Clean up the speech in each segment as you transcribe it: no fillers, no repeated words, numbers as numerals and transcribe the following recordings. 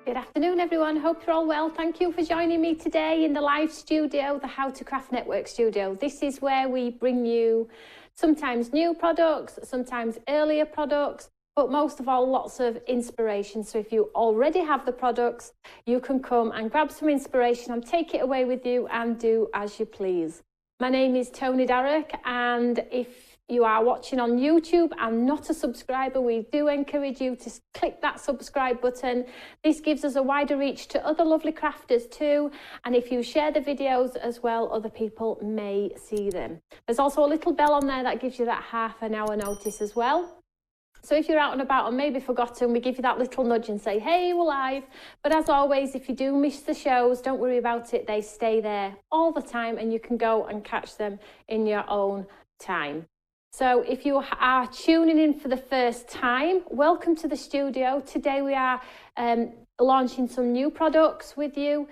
Good afternoon everyone, hope you're all well. Thank you for joining me today in the live studio, the How to Craft Network studio. This is where we bring you sometimes new products, sometimes earlier products, but most of all lots of inspiration. So if you already have the products, you can come and grab some inspiration and take it away with you and do as you please. My name is Tony Darroch, and if you are watching on YouTube and not a subscriber, we do encourage you to click that subscribe button. This gives us a wider reach to other lovely crafters too, and if you share the videos as well, other people may see them. There's also a little bell on there that gives you that half-an-hour notice as well. So if you're out and about and maybe forgotten, we give you that little nudge and say, hey, we're live. But as always, if you do miss the shows, don't worry about it. They stay there all the time and you can go and catch them in your own time. So if you are tuning in for the first time, welcome to the studio. Today we are launching some new products with you.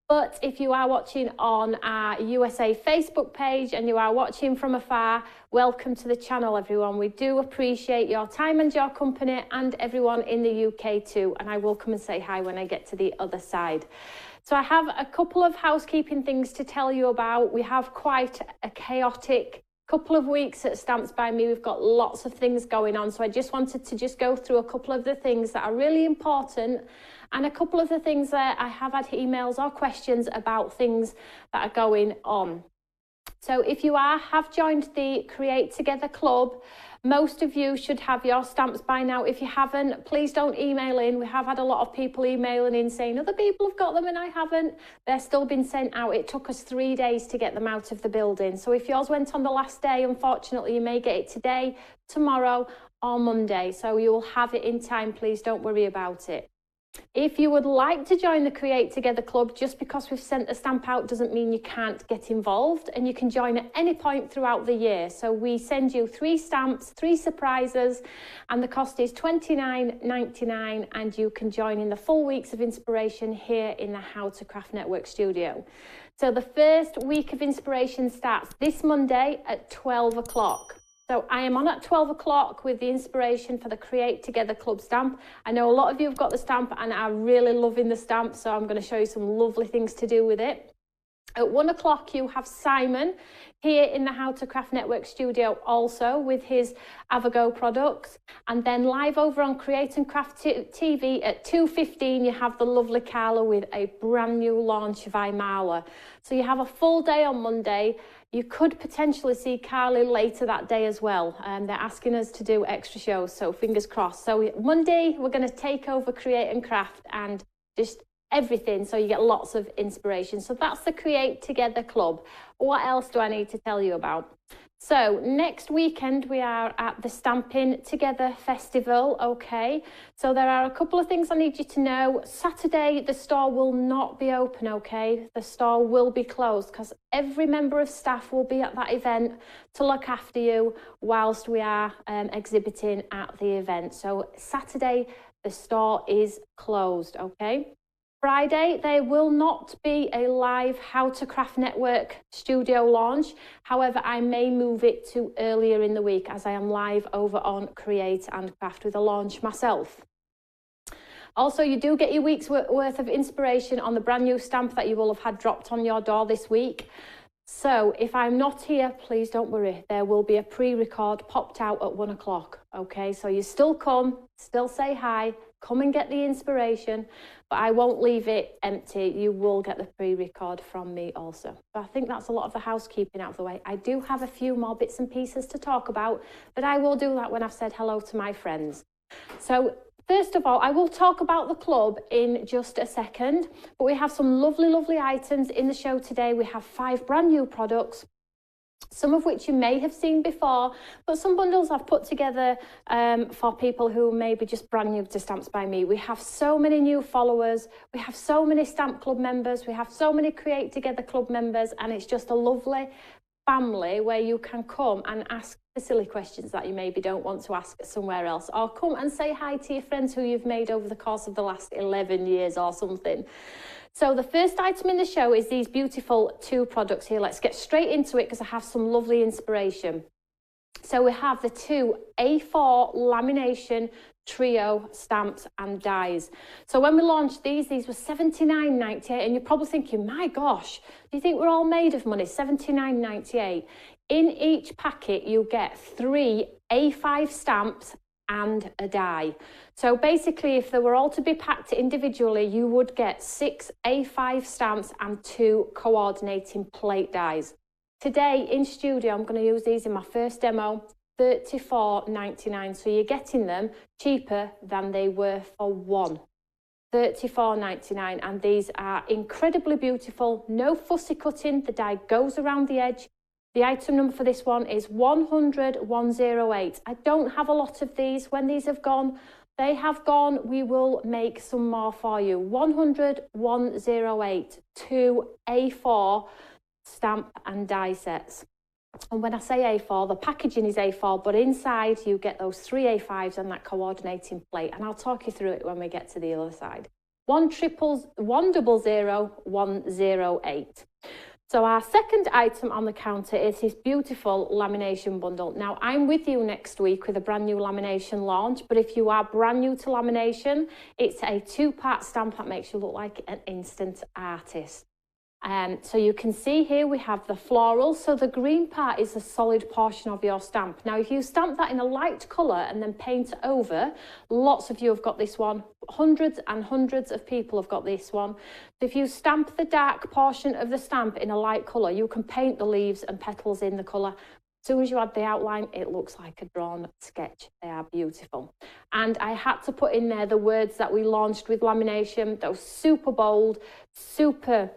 But if you are watching on our USA Facebook page and you are watching from afar, welcome to the channel, everyone. We do appreciate your time and your company, and everyone in the UK too. And I will come and say hi when I get to the other side. So I have a couple of housekeeping things to tell you about. We have quite a chaotic couple of weeks at Stamps by Me. We've got lots of things going on, so I just wanted to go through a couple of the things that are really important, and a couple of the things that I have had emails or questions about things that are going on. So if you have joined the Create Together Club, most of you should have your stamps by now. If you haven't, please don't email in. We have had a lot of people emailing in saying other people have got them and I haven't. They're still been sent out. It took us 3 days to get them out of the building. So if yours went on the last day, unfortunately, you may get it today, tomorrow or Monday. So you will have it in time. Please don't worry about it. If you would like to join the Create Together Club, just because we've sent a stamp out doesn't mean you can't get involved, and you can join at any point throughout the year. So we send you 3 stamps, 3 surprises, and the cost is $29.99, and you can join in the full weeks of inspiration here in the How to Craft Network studio. So the first week of inspiration starts this Monday at 12 o'clock. So I am on at 12 o'clock with the inspiration for the Create Together Club stamp. I know a lot of you have got the stamp and are really loving the stamp, so I'm going to show you some lovely things to do with it. At 1 o'clock, you have Simon here in the How to Craft Network studio also with his Avogo products. And then live over on Create and Craft TV at 2:15, you have the lovely Carla with a brand new launch of Imala. So you have a full day on Monday. You could potentially see Carly later that day as well. They're asking us to do extra shows, so fingers crossed. So Monday, we're going to take over Create and Craft and just everything, so you get lots of inspiration. So that's the Create Together Club. What else do I need to tell you about? So next weekend we are at the Stamping Together Festival, okay? So there are a couple of things I need you to know. Saturday, the store will not be open, okay? The store will be closed because every member of staff will be at that event to look after you whilst we are exhibiting at the event. So Saturday, the store is closed, okay? Friday, there will not be a live How to Craft Network studio launch. However, I may move it to earlier in the week as I am live over on Create and Craft with a launch myself. Also, you do get your week's worth of inspiration on the brand new stamp that you will have had dropped on your door this week. So if I'm not here, please don't worry. There will be a pre-record popped out at 1 o'clock. Okay, so you still come, still say hi, come and get the inspiration, but I won't leave it empty. You will get the pre-record from me also. So I think that's a lot of the housekeeping out of the way. I do have a few more bits and pieces to talk about, but I will do that when I've said hello to my friends. So first of all, I will talk about the club in just a second, but we have some lovely, lovely items in the show today. We have 5 brand new products, some of which you may have seen before, but some bundles I've put together for people who may be just brand new to Stamps by Me. We have so many new followers, we have so many Stamp Club members, we have so many Create Together Club members, and it's just a lovely family where you can come and ask the silly questions that you maybe don't want to ask somewhere else, or come and say hi to your friends who you've made over the course of the last 11 years or something. So the first item in the show is these beautiful 2 products here. Let's get straight into it because I have some lovely inspiration. So we have the 2 A4 lamination trio stamps and dies. So when we launched these were $79.98, and you're probably thinking, my gosh, do you think we're all made of money? $79.98. In each packet you get 3 A5 stamps and a die. So basically, if they were all to be packed individually, you would get 6 A5 stamps and 2 coordinating plate dies. Today in studio, I'm going to use these in my first demo, $34.99. So you're getting them cheaper than they were for one. $34.99, and these are incredibly beautiful, no fussy cutting, the die goes around the edge. The item number for this one is 100-108. I don't have a lot of these. When these have gone, they have gone. We will make some more for you. 100-108, 2 A4 stamp and die sets. And when I say A4, the packaging is A4, but inside you get those 3 A5s and that coordinating plate. And I'll talk you through it when we get to the other side. 100-108. So our second item on the counter is this beautiful lamination bundle. Now, I'm with you next week with a brand new lamination launch, but if you are brand new to lamination, it's a 2-part stamp that makes you look like an instant artist. So you can see here we have the floral. So the green part is a solid portion of your stamp. Now, if you stamp that in a light colour and then paint over, lots of you have got this one. Hundreds and hundreds of people have got this one. So if you stamp the dark portion of the stamp in a light colour, you can paint the leaves and petals in the colour. As soon as you add the outline, it looks like a drawn sketch. They are beautiful. And I had to put in there the words that we launched with lamination, those super bold, super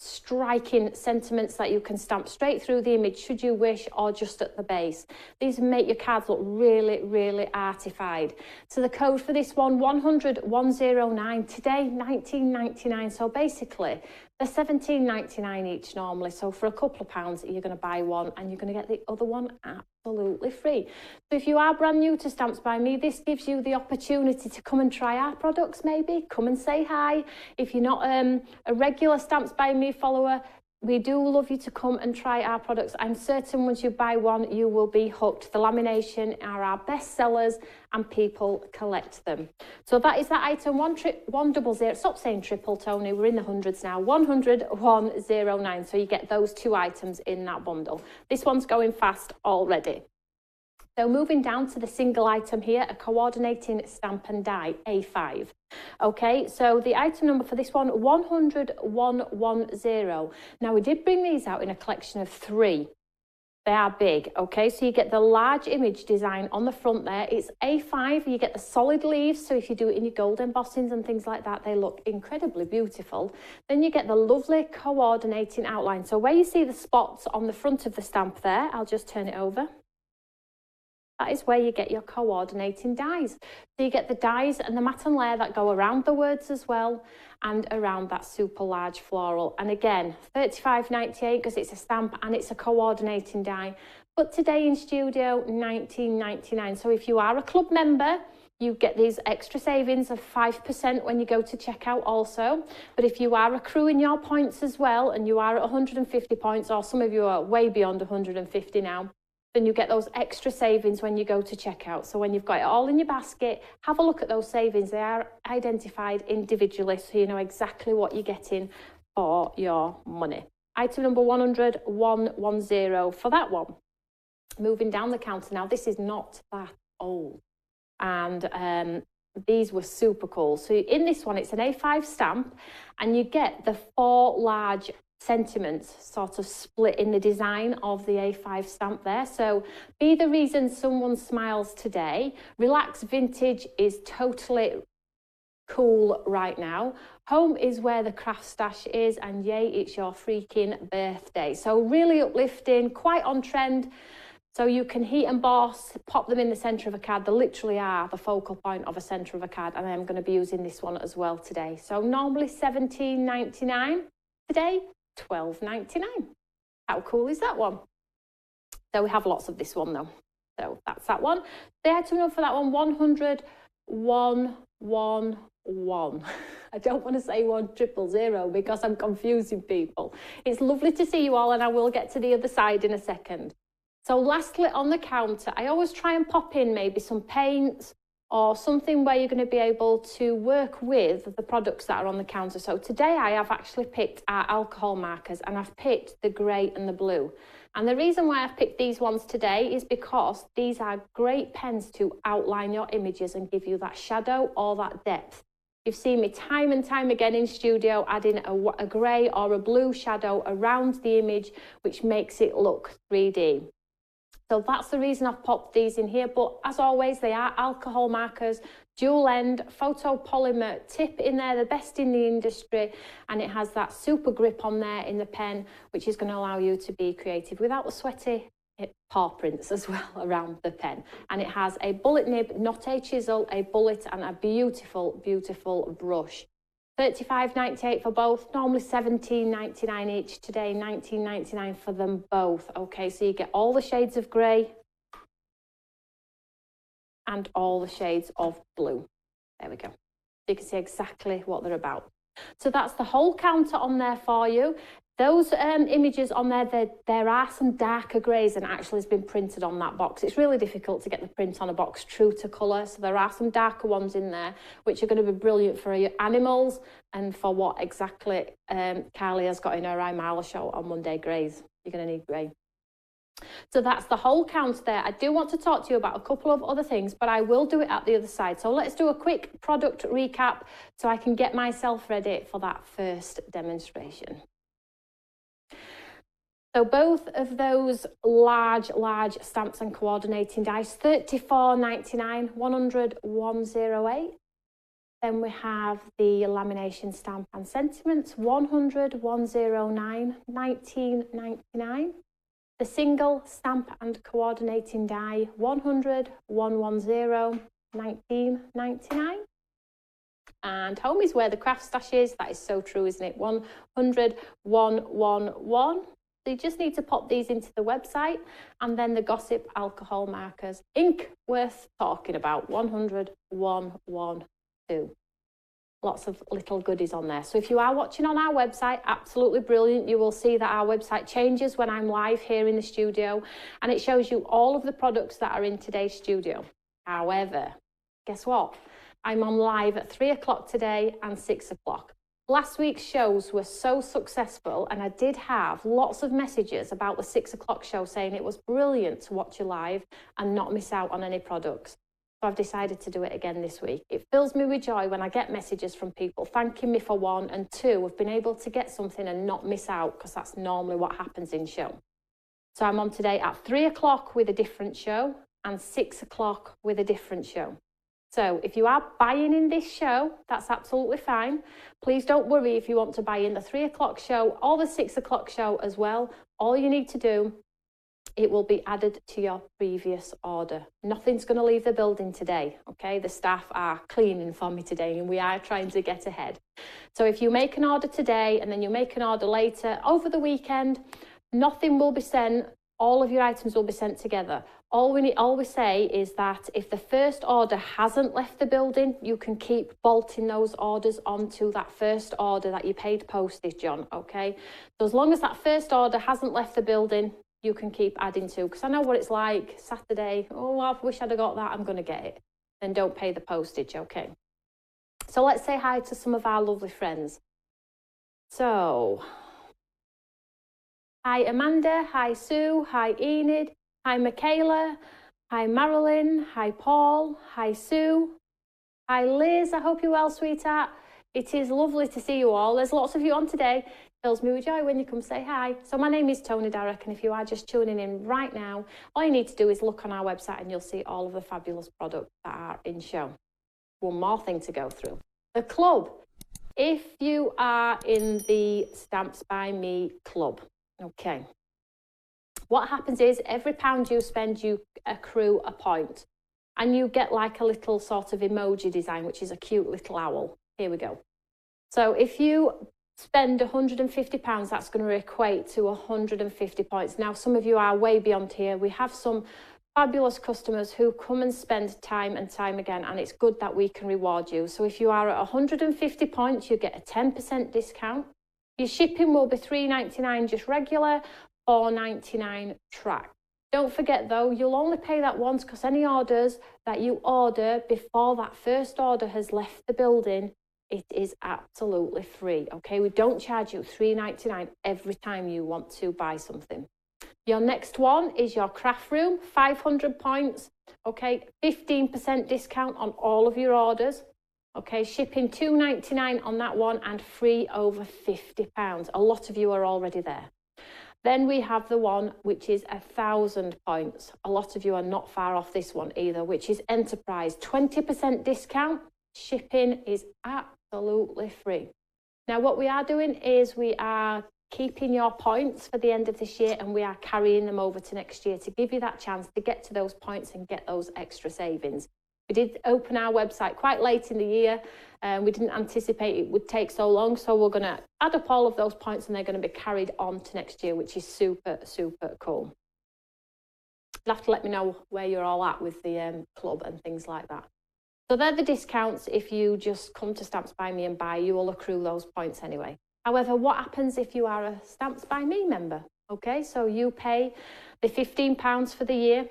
striking sentiments that you can stamp straight through the image should you wish, or just at the base. These make your cards look really, really artified. So the code for this one, 100-109, today $19.99. So basically they're $17.99 each normally. So for a couple of pounds, you're going to buy one and you're going to get the other one absolutely free. So if you are brand new to Stamps by Me, this gives you the opportunity to come and try our products maybe. Come and say hi. If you're not a regular Stamps by Me follower, we do love you to come and try our products. I'm certain once you buy one, you will be hooked. The lamination are our best sellers and people collect them. So that is that item, 100. Stop saying triple, Tony. We're in the hundreds now. 100-109. So you get those 2 items in that bundle. This one's going fast already. So moving down to the single item here, a coordinating stamp and die, A5. Okay, so the item number for this one, 100-110. Now, we did bring these out in a collection of 3. They are big, okay? So you get the large image design on the front there. It's A5, you get the solid leaves, so if you do it in your gold embossings and things like that, they look incredibly beautiful. Then you get the lovely coordinating outline. So where you see the spots on the front of the stamp there, I'll just turn it over. That is where you get your coordinating dies. So you get the dies and the matte and layer that go around the words as well, and around that super large floral. And again, $35.98 because it's a stamp and it's a coordinating die. But today in studio, $19.99. So if you are a club member, you get these extra savings of 5% when you go to checkout also. But if you are accruing your points as well, and you are at 150 points, or some of you are way beyond 150 now, then you get those extra savings when you go to checkout. So when you've got it all in your basket, have a look at those savings. They are identified individually, so you know exactly what you're getting for your money. Item number 100-110 for that one. Moving down the counter now, this is not that old. And these were super cool. So in this one, it's an A5 stamp, and you get the 4 large sentiments sort of split in the design of the A5 stamp there. So be the reason someone smiles today. Relax Vintage is totally cool right now. Home is where the craft stash is, and yay, it's your freaking birthday. So really uplifting, quite on trend. So you can heat emboss, pop them in the centre of a card. They literally are the focal point of a centre of a card, and I'm going to be using this one as well today. So normally $17.99, today $12.99. How cool is that one? So we have lots of this one though. So that's that one. The item number for that one, 100-111. I don't want to say 1000 because I'm confusing people. It's lovely to see you all, and I will get to the other side in a second. So lastly, on the counter, I always try and pop in maybe some paints or something where you're going to be able to work with the products that are on the counter. So today I have actually picked our alcohol markers, and I've picked the grey and the blue. And the reason why I've picked these ones today is because these are great pens to outline your images and give you that shadow or that depth. You've seen me time and time again in studio adding a grey or a blue shadow around the image, which makes it look 3D. So that's the reason I've popped these in here. But as always, they are alcohol markers, dual end, photopolymer tip in there, the best in the industry. And it has that super grip on there in the pen, which is going to allow you to be creative without the sweaty paw prints as well around the pen. And it has a bullet nib, not a chisel, a bullet, and a beautiful, beautiful brush. $35.98 for both, normally $17.99 each, today $19.99 for them both. Okay, so you get all the shades of grey and all the shades of blue. There we go. You can see exactly what they're about. So that's the whole counter on there for you. Those images on there are some darker greys than actually has been printed on that box. It's really difficult to get the print on a box true to colour, so there are some darker ones in there, which are going to be brilliant for your animals and for what exactly Carly has got in her Imala show on Monday, greys. You're going to need grey. So that's the whole count there. I do want to talk to you about a couple of other things, but I will do it at the other side. So let's do a quick product recap so I can get myself ready for that first demonstration. So both of those large stamps and coordinating dies, $34.99, 100-108. Then we have the lamination stamp and sentiments, 100-109, 19.99. The single stamp and coordinating die, 100-110, 19.99. And home is where the craft stash is. That is so true, isn't it? 100-111. So you just need to pop these into the website, and then the Gossip alcohol markers, ink worth talking about, 100-112. Lots of little goodies on there. So if you are watching on our website, absolutely brilliant. You will see that our website changes when I'm live here in the studio, and it shows you all of the products that are in today's studio. However, guess what? I'm on live at 3 o'clock today and 6 o'clock. Last week's shows were so successful, and I did have lots of messages about the 6 o'clock show saying it was brilliant to watch you live and not miss out on any products. So I've decided to do it again this week. It fills me with joy when I get messages from people thanking me for one, and two, I've been able to get something and not miss out, because that's normally what happens in show. So I'm on today at 3 o'clock with a different show and 6 o'clock with a different show. So if you are buying in this show, that's absolutely fine. Please don't worry if you want to buy in the 3 o'clock show or the 6 o'clock show as well. All you need to do, it will be added to your previous order. Nothing's going to leave the building today, okay? The staff are cleaning for me today, and we are trying to get ahead. So if you make an order today and then you make an order later, over the weekend, nothing will be sent. All of your items will be sent together. All we say is that if the first order hasn't left the building, you can keep bolting those orders onto that first order that you paid postage on, okay? So as long as that first order hasn't left the building, you can keep adding to, because I know what it's like. Saturday, oh, I wish I'd have got that, I'm going to get it. Then don't pay the postage, okay? So let's say hi to some of our lovely friends. So, hi Amanda, hi Sue, hi Enid, hi Michaela, Hi Marilyn, hi Paul, hi Sue, hi Liz, I hope you're well, sweetheart. It is lovely to see you all. There's lots of you on today. Fills me with joy when you come say hi. So my name is Tony Darrick, and if you are just tuning in right now, all you need to do is look on our website and you'll see all of the fabulous products that are in show. One more thing to go through. The club. If you are in the Stamps by Me club, okay. What happens is every pound you spend, you accrue a point, and you get like a little sort of emoji design, which is a cute little owl. Here we go. So if you spend £150, that's going to equate to 150 points. Now, some of you are way beyond here. We have some fabulous customers who come and spend time and time again, and it's good that we can reward you. So if you are at 150 points, you get a 10% discount. Your shipping will be £3.99 just regular, £4.99 track. Don't forget though, you'll only pay that once, because any orders that you order before that first order has left the building, it is absolutely free. Okay, we don't charge you £3.99 every time you want to buy something. Your next one is your craft room, 500 points. Okay, 15% discount on all of your orders. Okay, shipping £2.99 on that one and free over £50. A lot of you are already there. Then we have the one which is 1,000 points. A lot of you are not far off this one either, which is Enterprise. 20% discount. Shipping is absolutely free. Now, what we are doing is we are keeping your points for the end of this year, and we are carrying them over to next year to give you that chance to get to those points and get those extra savings. We did open our website quite late in the year, and we didn't anticipate it would take so long, so we're going to add up all of those points and they're going to be carried on to next year, which is super, super cool. You'll have to let me know where you're all at with the club and things like that. So they're the discounts. If you just come to Stamps by Me and buy, you will accrue those points anyway. However, what happens if you are a Stamps by Me member? Okay, so you pay the £15 for the year.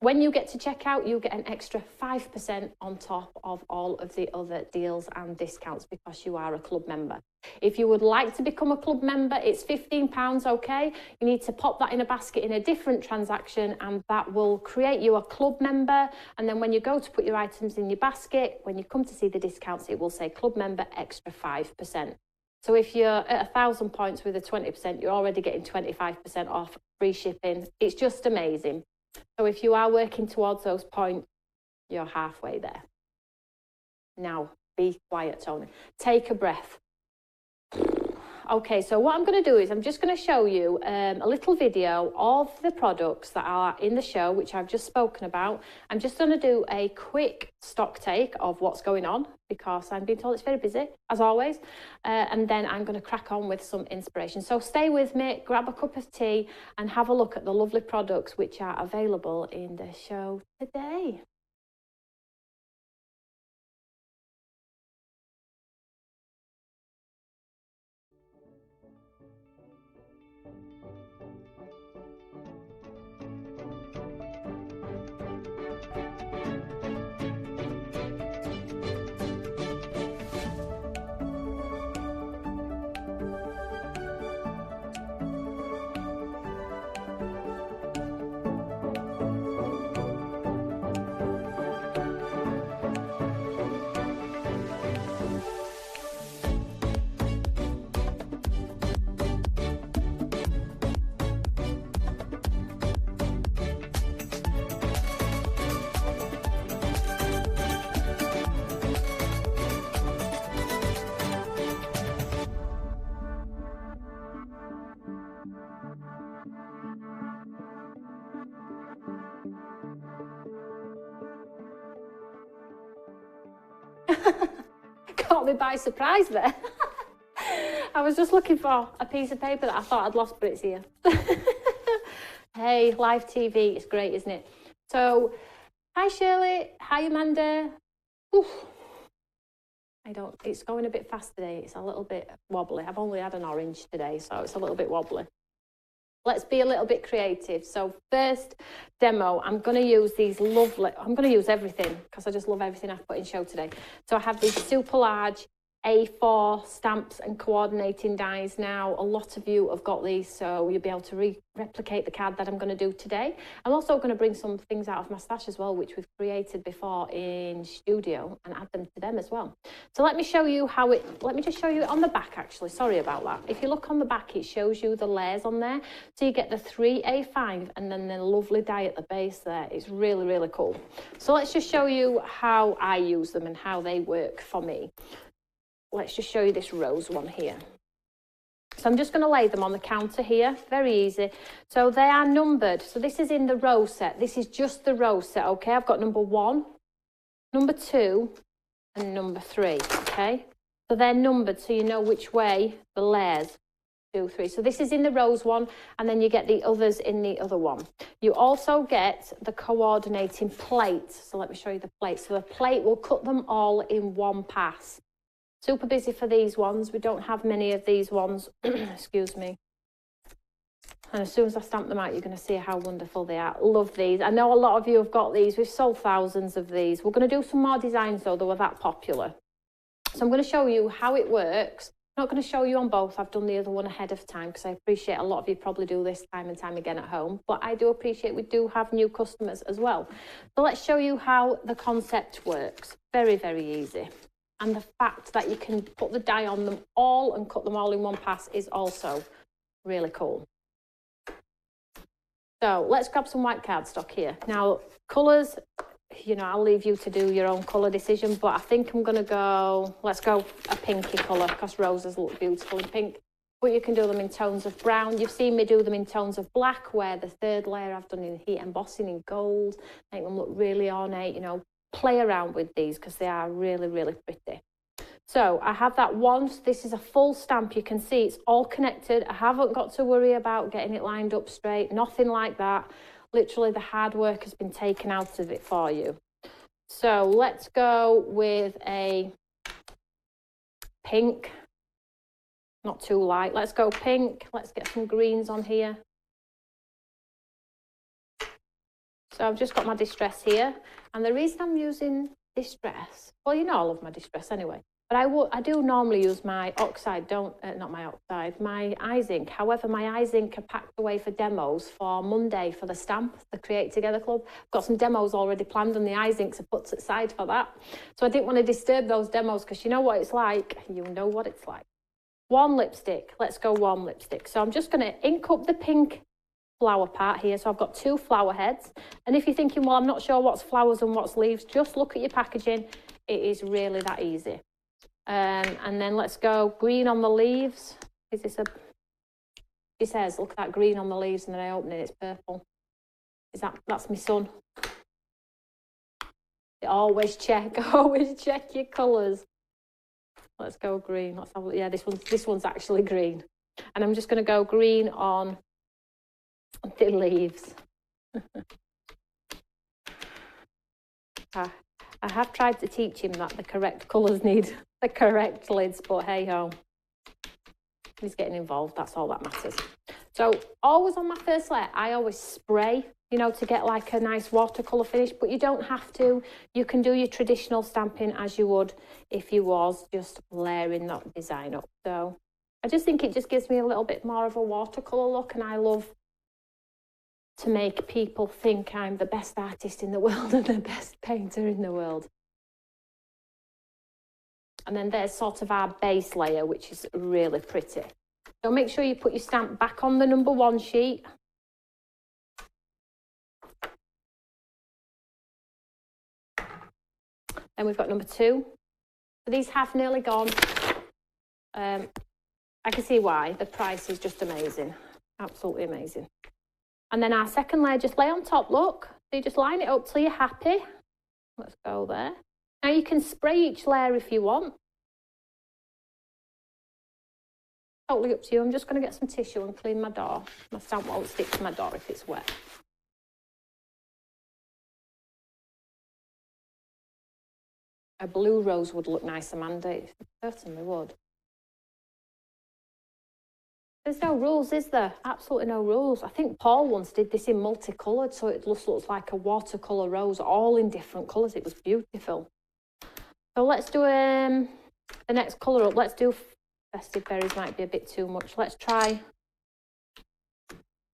When you get to checkout, you get an extra 5% on top of all of the other deals and discounts because you are a club member. If you would like to become a club member, it's £15, okay? You need to pop that in a basket in a different transaction, and that will create you a club member. And then when you go to put your items in your basket, when you come to see the discounts, it will say club member extra 5%. So if you're at 1,000 points with a 20%, you're already getting 25% off, free shipping. It's just amazing. So if you are working towards those points, you're halfway there. Now, be quiet, Tony. Take a breath. Okay, so what I'm going to do is I'm just going to show you a little video of the products that are in the show, which I've just spoken about. I'm just going to do a quick stock take of what's going on because I'm being told it's very busy, as always. And then I'm going to crack on with some inspiration. So stay with me, grab a cup of tea and have a look at the lovely products which are available in the show today. Caught me by surprise there. I was just looking for a piece of paper that I thought I'd lost, but it's here. Hey, live TV, it's great, isn't it? So, hi Shirley, hi Amanda. Oof. It's going a bit fast today, it's a little bit wobbly. I've only had an orange today, so it's a little bit wobbly. Let's be a little bit creative. So first demo, I'm going to use these lovely, I'm going to use everything because I just love everything I've put in show today. So I have these super large A4 stamps and coordinating dies now. A lot of you have got these, so you'll be able to replicate the card that I'm going to do today. I'm also going to bring some things out of my stash as well, which we've created before in studio, and add them to them as well. So let me show you how it, let me just show you on the back actually, sorry about that. If you look on the back, it shows you the layers on there. So you get the 3A5 and then the lovely die at the base there. It's really, really cool. So let's just show you how I use them and how they work for me. Let's just show you this rose one here. So I'm just going to lay them on the counter here, very easy. So they are numbered. So this is in the rose set. This is just the rose set, okay? I've got number 1, number 2, and number 3, okay? So they're numbered so you know which way the layers, 2, 3. So this is in the rose one, and then you get the others in the other one. You also get the coordinating plate. So let me show you the plate. So the plate will cut them all in one pass. Super busy for these ones. We don't have many of these ones. Excuse me. And as soon as I stamp them out, you're going to see how wonderful they are. Love these. I know a lot of you have got these. We've sold thousands of these. We're going to do some more designs though. They were that popular. So I'm going to show you how it works. I'm not going to show you on both. I've done the other one ahead of time because I appreciate a lot of you probably do this time and time again at home. But I do appreciate we do have new customers as well. So let's show you how the concept works. Very, very easy. And the fact that you can put the die on them all and cut them all in one pass is also really cool. So let's grab some white cardstock here. Now, colours, you know, I'll leave you to do your own colour decision, but I think I'm going to go, let's go a pinky colour because roses look beautiful in pink. But you can do them in tones of brown. You've seen me do them in tones of black, where the third layer I've done in heat embossing in gold, make them look really ornate, you know. Play around with these because they are really, really pretty. So I have that one. This is a full stamp. You can see it's all connected. I haven't got to worry about getting it lined up straight, nothing like that. Literally the hard work has been taken out of it for you. So let's go with a pink, not too light. Let's go pink. Let's get some greens on here. So I've just got my distress here, and the reason I'm using distress, well, you know I love my distress anyway, but I do normally use my oxide, my eye zinc. However, my eye zinc are packed away for demos for Monday for the stamp, the Create Together Club. I've got some demos already planned, and the eye zincs are put aside for that. So I didn't want to disturb those demos because you know what it's like. You know what it's like. Warm lipstick. Let's go warm lipstick. So I'm just going to ink up the pink flower part here. So I've got 2 flower heads, and if you're thinking, well, I'm not sure what's flowers and what's leaves, just look at your packaging. It is really that easy. And then let's go green on the leaves. Is this a, she says, look at that green on the leaves, and then I open it, it's purple. That's my son. Always check your colours. Let's go green. Let's have, yeah, this one's actually green, and I'm just going to go green on the leaves. I have tried to teach him that the correct colours need the correct lids, but hey ho, he's getting involved. That's all that matters. So always on my first layer, I always spray, you know, to get like a nice watercolour finish, but you don't have to. You can do your traditional stamping as you would if you was just layering that design up. So I just think it just gives me a little bit more of a watercolour look, and I love to make people think I'm the best artist in the world and the best painter in the world. And then there's sort of our base layer, which is really pretty. So make sure you put your stamp back on the number 1 sheet. Then we've got number 2. So these have nearly gone. I can see why. The price is just amazing. Absolutely amazing. And then our second layer, just lay on top, look. So you just line it up till you're happy. Let's go there. Now you can spray each layer if you want. Totally up to you. I'm just going to get some tissue and clean my door. My stamp won't stick to my door if it's wet. A blue rose would look nice, Amanda. It certainly would. There's no rules, is there? Absolutely no rules. I think Paul once did this in multicoloured, so it just looks like a watercolour rose, all in different colours. It was beautiful. So let's do The next colour up, let's do Festive Berries, might be a bit too much. Let's try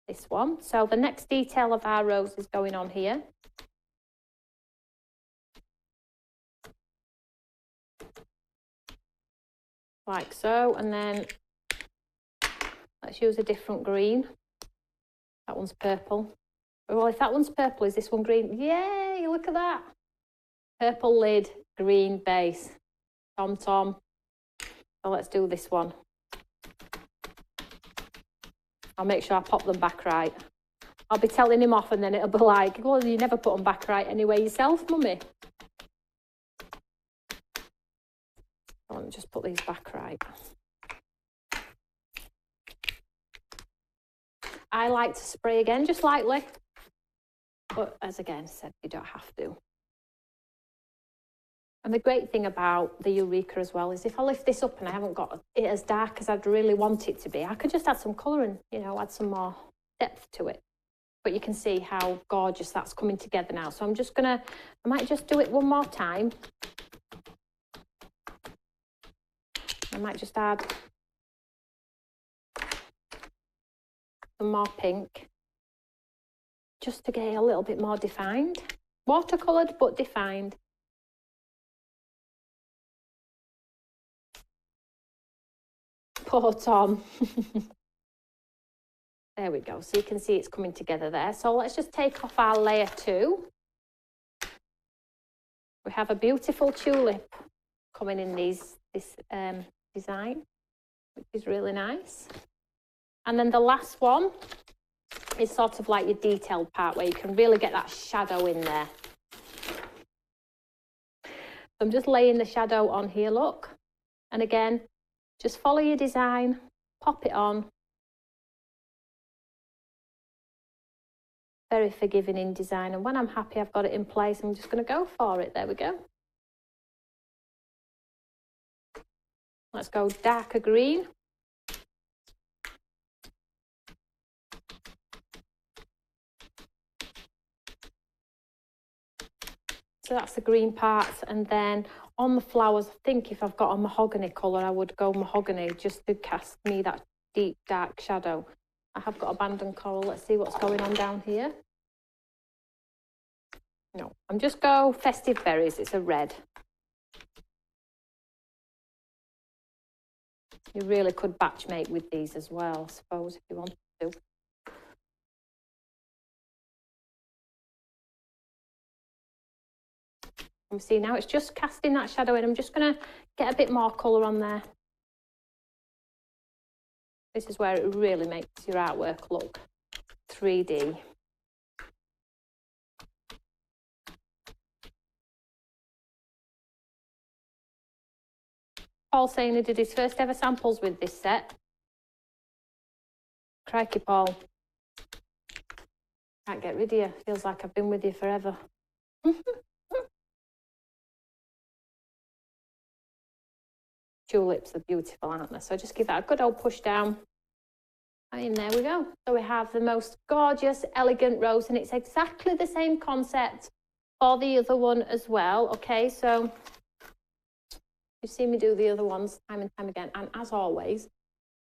this one. So the next detail of our rose is going on here. Like so, and then let's use a different green. That one's purple. Well, if that one's purple, is this one green? Yay, look at that. Purple lid, green base. Tom Tom. So let's do this one. I'll make sure I pop them back right. I'll be telling him off and then it'll be like, well, you never put them back right anyway yourself, mummy. Let me just put these back right. I like to spray again, just lightly. But as again said, you don't have to. And the great thing about the Eureka as well is if I lift this up and I haven't got it as dark as I'd really want it to be, I could just add some colour and, you know, add some more depth to it. But you can see how gorgeous that's coming together now. So I'm just gonna, I might just do it one more time. I might just add some more pink, just to get it a little bit more defined. Watercoloured, but defined. Poor Tom. There we go. So you can see it's coming together there. So let's just take off our layer 2. We have a beautiful tulip coming in this design, which is really nice. And then the last one is sort of like your detailed part where you can really get that shadow in there. So I'm just laying the shadow on here, look. And again, just follow your design, pop it on. Very forgiving in design. And when I'm happy I've got it in place, I'm just going to go for it. There we go. Let's go darker green. So that's the green parts, and then on the flowers, I think if I've got a mahogany colour, I would go mahogany just to cast me that deep dark shadow. I have got abandoned coral. Let's see what's going on down here. No, I'm just go Festive Berries. It's a red. You really could batch make with these as well, I suppose, if you wanted to. You see now it's just casting that shadow in. I'm just going to get a bit more colour on there. This is where it really makes your artwork look 3D. Paul saying he did his first ever samples with this set. Crikey, Paul. Can't get rid of you. Feels like I've been with you forever. Tulips are beautiful, aren't they? So just give that a good old push down. And there we go. So we have the most gorgeous, elegant rose, and it's exactly the same concept for the other one as well. Okay, so you've seen me do the other ones time and time again. And as always,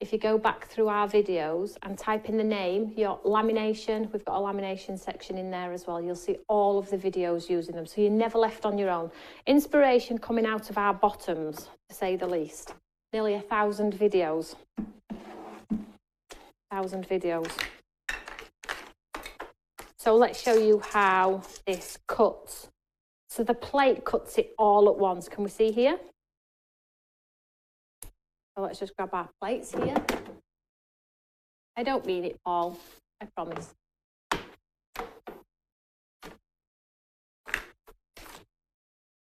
if you go back through our videos and type in the name, your lamination, we've got a lamination section in there as well. You'll see all of the videos using them. So you're never left on your own. Inspiration coming out of our bottoms, to say the least. Nearly 1,000 videos. 1,000 videos. So let's show you how this cuts. So the plate cuts it all at once. Can we see here? So let's just grab our plates here. I don't mean it, Paul. I promise.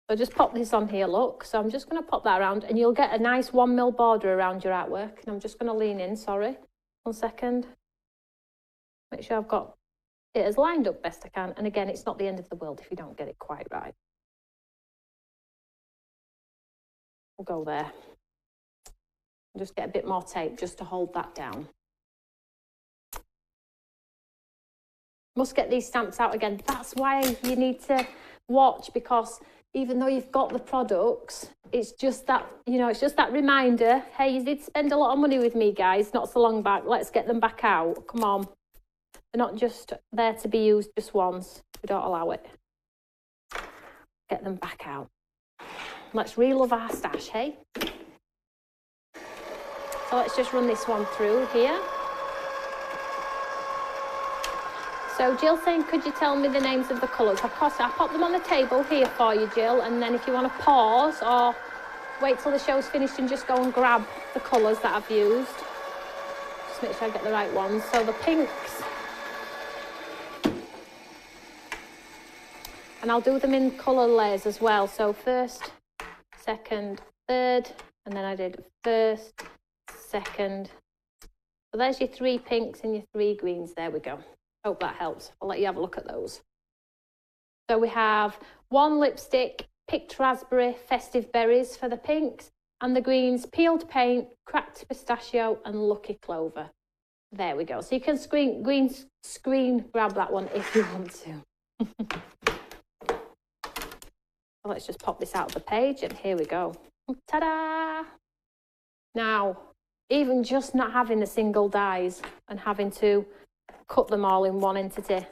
So just pop this on here, look. So I'm just going to pop that around and you'll get a nice 1mm border around your artwork. And I'm just going to lean in, sorry. 1 second. Make sure I've got it as lined up best I can. And again, it's not the end of the world if you don't get it quite right. We'll go there. Just get a bit more tape just to hold that down. Must get these stamps out again. That's why you need to watch, because even though you've got the products, it's just that, you know, it's just that reminder, hey, you did spend a lot of money with me, guys, not so long back. Let's get them back out. Come on. They're not just there to be used just once. We don't allow it. Get them back out. Let's re-love our stash, hey? So let's just run this one through here. So Jill saying, could you tell me the names of the colours? Of course, I'll pop them on the table here for you, Jill, and then if you want to pause or wait till the show's finished and just go and grab the colours that I've used. Just make sure I get the right ones. So the pinks. And I'll do them in colour layers as well. So first, second, third, and then I did first, second. So there's your 3 pinks and your 3 greens. There we go. Hope that helps. I'll let you have a look at those. So we have 1 lipstick, picked raspberry, festive berries for the pinks, and the greens, peeled paint, cracked pistachio, and lucky clover. There we go. So you can screen grab that one if you want to. So let's just pop this out of the page, and here we go. Ta-da! Now, even just not having the single dies and having to cut them all in one entity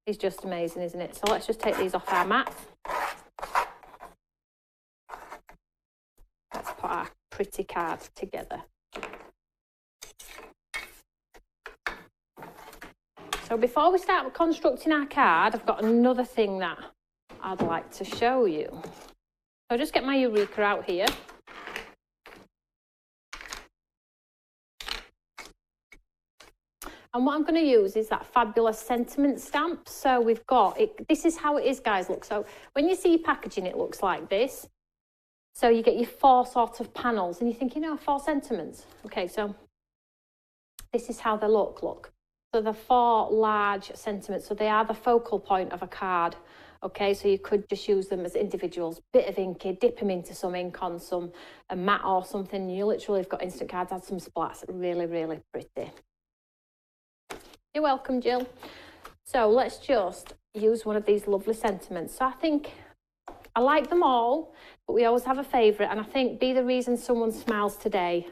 is just amazing, isn't it? So let's just take these off our mat. Let's put our pretty card together. So before we start constructing our card, I've got another thing that I'd like to show you. So I'll just get my Eureka out here. And what I'm going to use is that fabulous sentiment stamp. So we've got it. This is how it is, guys. Look, so when you see your packaging, it looks like this. So you get your 4 sort of panels, and you think, you know, 4 sentiments. Okay, so this is how they look. Look, so the 4 large sentiments. So they are the focal point of a card. Okay, so you could just use them as individuals. Bit of inky, dip them into some ink on some a mat or something. You literally have got instant cards. Add some splats. Really, really pretty. You're welcome, Jill. So let's just use one of these lovely sentiments. So I think I like them all, but we always have a favourite, and I think be the reason someone smiles today.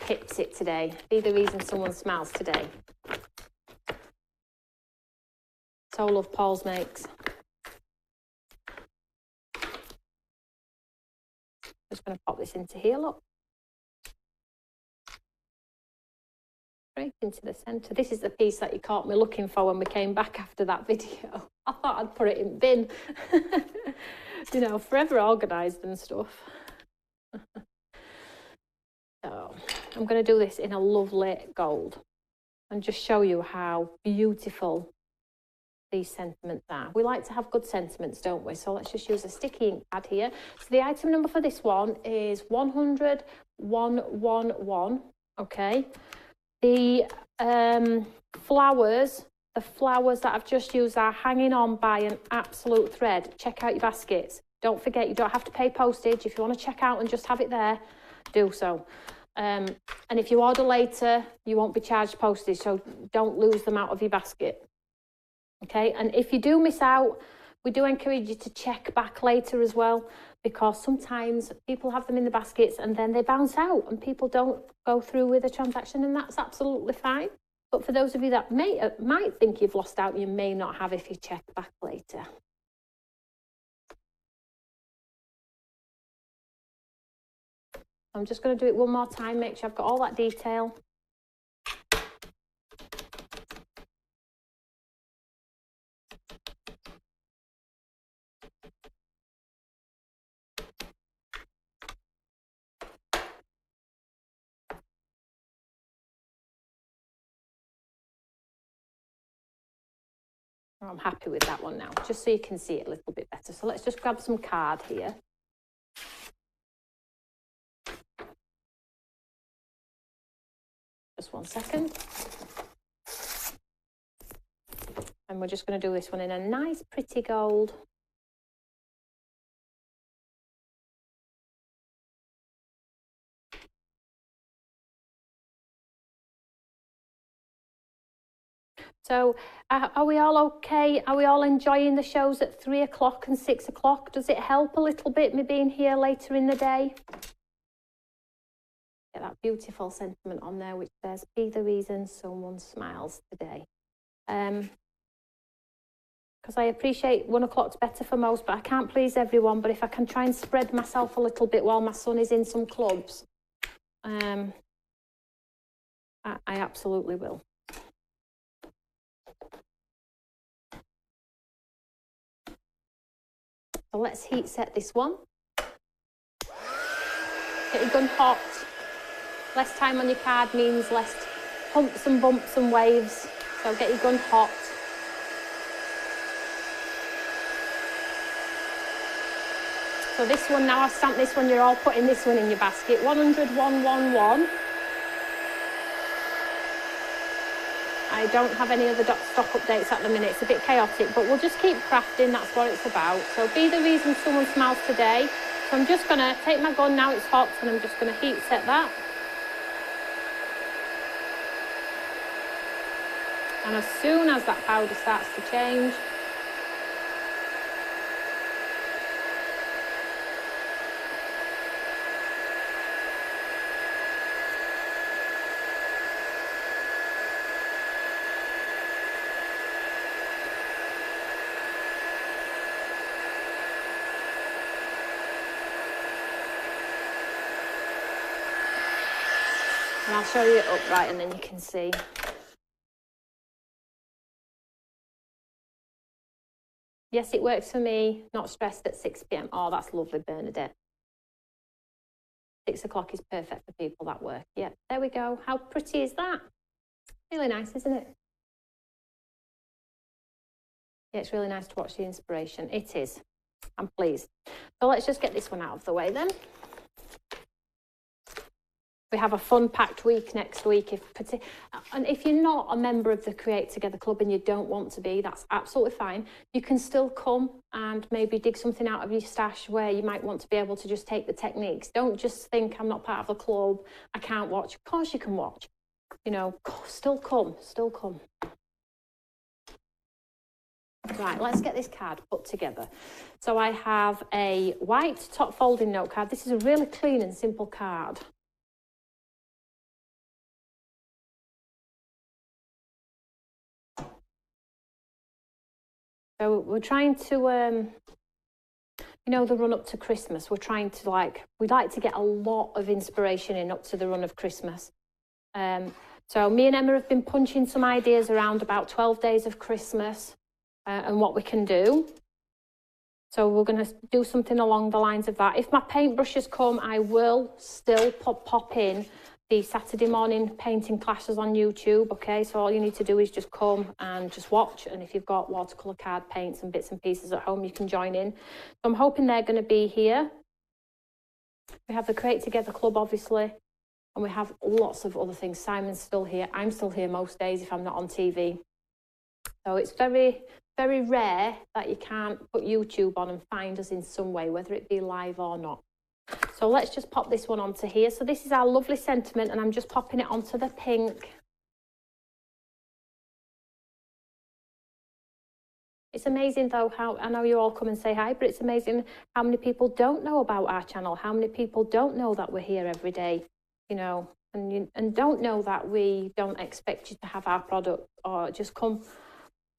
Hits it today. Be the reason someone smiles today. So love Paul's makes. Just going to pop this into here, look. Straight into the centre. This is the piece that you caught me looking for when we came back after that video. I thought I'd put it in bin. You know, forever organised and stuff. So I'm going to do this in a lovely gold and just show you how beautiful these sentiments are. We like to have good sentiments, don't we? So let's just use a sticky ink pad here. So the item number for this one is 100-111. Okay. The flowers that I've just used are hanging on by an absolute thread. Check out your baskets. Don't forget, you don't have to pay postage. If you want to check out and just have it there, do so. And if you order later, you won't be charged postage, so don't lose them out of your basket. Okay, and if you do miss out, we do encourage you to check back later as well, because sometimes people have them in the baskets and then they bounce out and people don't go through with the transaction, and that's absolutely fine. But for those of you that might think you've lost out, you may not have if you check back later. I'm just going to do it one more time, make sure I've got all that detail. I'm happy with that one now, just so you can see it a little bit better. So let's just grab some card here. Just 1 second. And we're just going to do this one in a nice, pretty gold. So are we all okay? Are we all enjoying the shows at 3 o'clock and 6 o'clock? Does it help a little bit me being here later in the day? Get that beautiful sentiment on there which says, be the reason someone smiles today. Because I appreciate 1 o'clock's better for most, but I can't please everyone. But if I can try and spread myself a little bit while my son is in some clubs, I absolutely will. So let's heat set this one. Get your gun hot. Less time on your card means less humps and bumps and waves. So get your gun hot. So this one, now I've stamped this one, you're all putting this one in your basket. 100, 111. I don't have any other stock updates at the minute. It's a bit chaotic, but we'll just keep crafting. That's what it's about. So be the reason someone smiles today. So I'm just going to take my gun now, it's hot, and I'm just going to heat set that. And as soon as that powder starts to change, and I'll show you it upright and then you can see. Yes, it works for me, not stressed at 6 p.m. Oh, that's lovely, Bernadette. 6 o'clock is perfect for people that work. Yeah, there we go. How pretty is that? Really nice, isn't it? Yeah, it's really nice to watch the inspiration. It is. I'm pleased. So let's just get this one out of the way then. We have a fun-packed week next week. And if you're not a member of the Create Together Club and you don't want to be, that's absolutely fine. You can still come and maybe dig something out of your stash where you might want to be able to just take the techniques. Don't just think, I'm not part of the club, I can't watch. Of course you can watch. You know, still come, still come. Right, let's get this card put together. So I have a white top folding note card. This is a really clean and simple card. So we're trying to, you know, the run up to Christmas, we're trying to we'd like to get a lot of inspiration in up to the run of Christmas. So me and Emma have been punching some ideas around about 12 days of Christmas and what we can do. So we're going to do something along the lines of that. If my paintbrushes come, I will still pop in the Saturday morning painting classes on YouTube, okay? So all you need to do is just come and just watch. And if you've got watercolour card paints and bits and pieces at home, you can join in. So I'm hoping they're going to be here. We have the Create Together Club, obviously. And we have lots of other things. Simon's still here. I'm still here most days if I'm not on TV. So it's very, very rare that you can't put YouTube on and find us in some way, whether it be live or not. So let's just pop this one onto here. So this is our lovely sentiment and I'm just popping it onto the pink. It's amazing though how, I know you all come and say hi, but it's amazing how many people don't know about our channel, how many people don't know that we're here every day, you know, and don't know that we don't expect you to have our product or just come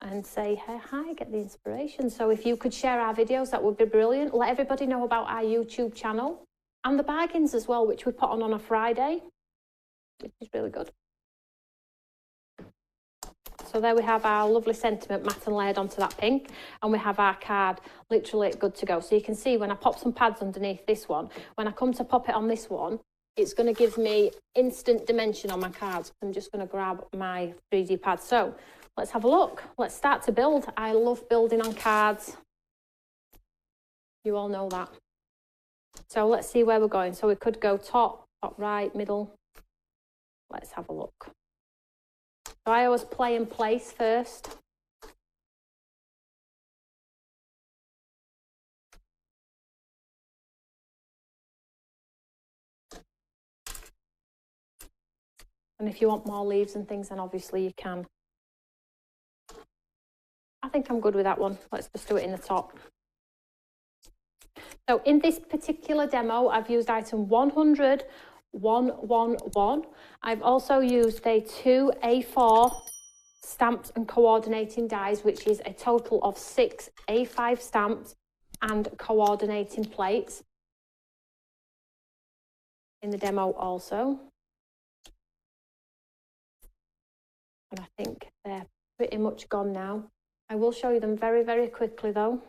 and say, hey, hi, get the inspiration. So if you could share our videos, that would be brilliant. Let everybody know about our YouTube channel and the bargains as well, which we put on a Friday, which is really good. So there we have our lovely sentiment matte and layered onto that pink, and we have our card literally good to go. So you can see when I pop some pads underneath this one, when I come to pop it on this one, it's going to give me instant dimension on my cards. I'm just going to grab my 3D pad. So let's have a look. Let's start to build. I love building on cards. You all know that. So let's see where we're going. So we could go top, top right, middle. Let's have a look. So I always play and place first. And if you want more leaves and things, then obviously you can I think I'm good with that one. Let's just do it in the top. So in this particular demo, I've used item 100, 111. I've also used a 2 A4 stamped and coordinating dies, which is a total of 6 A5 stamps and coordinating plates in the demo also. And I think they're pretty much gone now. I will show you them very, very quickly though.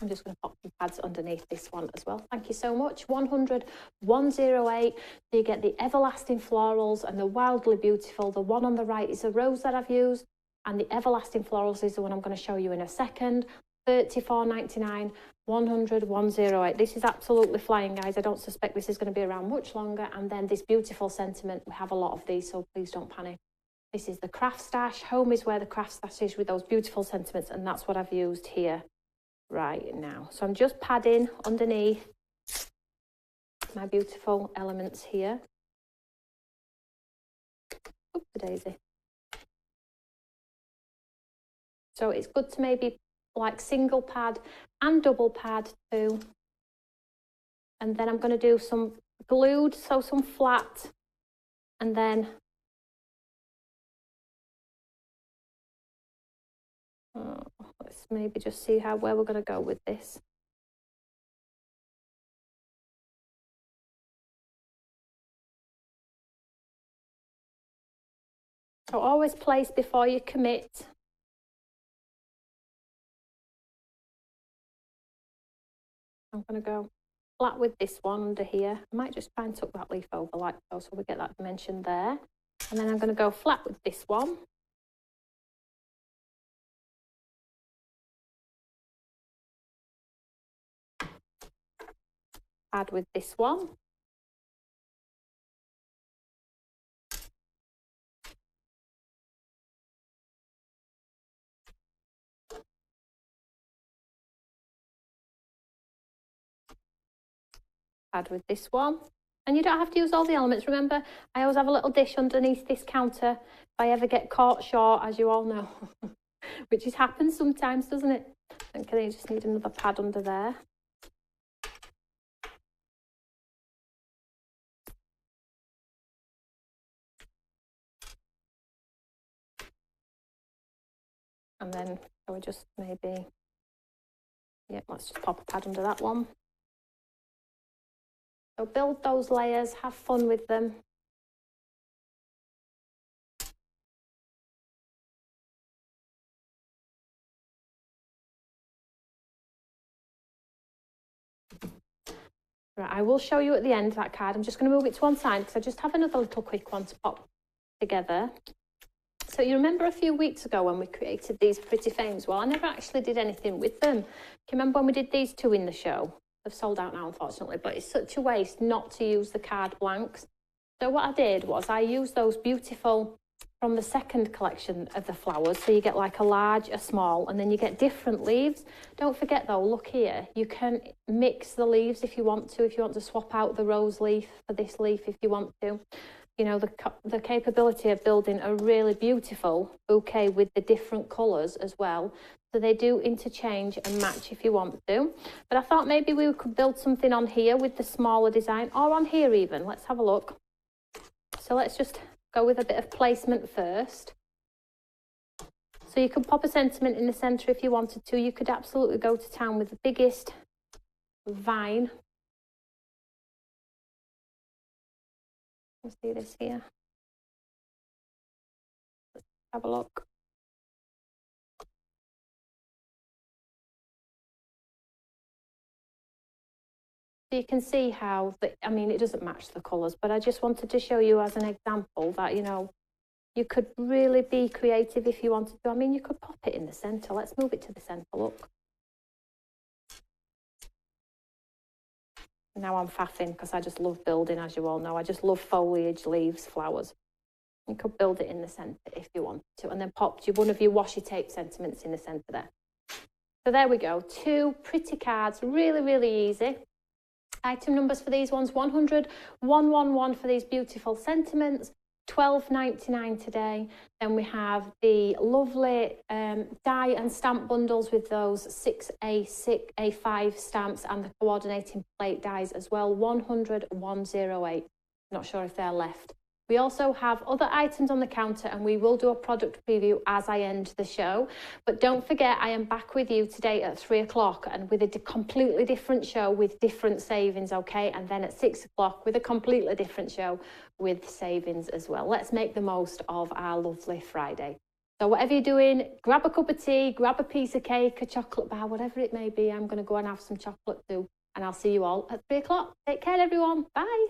I'm just going to pop some pads underneath this one as well. Thank you so much. 100, 108. So you get the everlasting florals and the wildly beautiful. The one on the right is a rose that I've used, and the everlasting florals is the one I'm going to show you in a second. 34.99, 100, 108. This is absolutely flying, guys. I don't suspect this is going to be around much longer. And then this beautiful sentiment. We have a lot of these, so please don't panic. This is the craft stash. Home is where the craft stash is, with those beautiful sentiments, and that's what I've used here right now. So I'm just padding underneath my beautiful elements here. Oop, the daisy. So it's good to maybe like single pad and double pad too. And then I'm going to do some glued, so some flat, and then let's maybe just see where we're going to go with this. So always place before you commit. I'm going to go flat with this one under here. I might just try and tuck that leaf over like so, so we get that dimension there. And then I'm going to go flat with this one. Add with this one. Add with this one. And you don't have to use all the elements. Remember, I always have a little dish underneath this counter if I ever get caught short, as you all know, which has happened sometimes, doesn't it? And can I just need another pad under there? And then I would just maybe, yeah, let's just pop a pad under that one. So build those layers, have fun with them. Right, I will show you at the end that card. I'm just going to move it to one side because I just have another little quick one to pop together. So you remember a few weeks ago when we created these pretty frames? Well, I never actually did anything with them. Do you remember when we did these two in the show? They've sold out now, unfortunately, but it's such a waste not to use the card blanks. So what I did was I used those beautiful from the second collection of the flowers. So you get like a large, a small, and then you get different leaves. Don't forget though, look here, you can mix the leaves if you want to swap out the rose leaf for this leaf if you want to. You know, the capability of building a really beautiful bouquet with the different colours as well. So they do interchange and match if you want to. But I thought maybe we could build something on here with the smaller design, or on here even. Let's have a look. So let's just go with a bit of placement first. So you could pop a sentiment in the centre if you wanted to. You could absolutely go to town with the biggest vine. Let's see this here. Let's have a look. So you can see how, I mean, it doesn't match the colours, but I just wanted to show you as an example that, you know, you could really be creative if you wanted to. I mean, you could pop it in the centre. Let's move it to the centre, look. Now I'm faffing because I just love building, as you all know. I just love foliage, leaves, flowers. You could build it in the centre if you wanted to, and then pop one of your washi tape sentiments in the centre there. So there we go, two pretty cards, really, really easy. Item numbers for these ones: 100, 111 for these beautiful sentiments, £12.99 today. Then we have the lovely die and stamp bundles with those 6A5 stamps and the coordinating plate dies as well, 100, 108. Not sure if they're left. We also have other items on the counter, and we will do a product preview as I end the show. But don't forget, I am back with you today at 3 o'clock and with a completely different show with different savings, okay? And then at 6 o'clock with a completely different show with savings as well. Let's make the most of our lovely Friday. So whatever you're doing, grab a cup of tea, grab a piece of cake, a chocolate bar, whatever it may be. I'm going to go and have some chocolate too. And I'll see you all at 3 o'clock. Take care, everyone. Bye.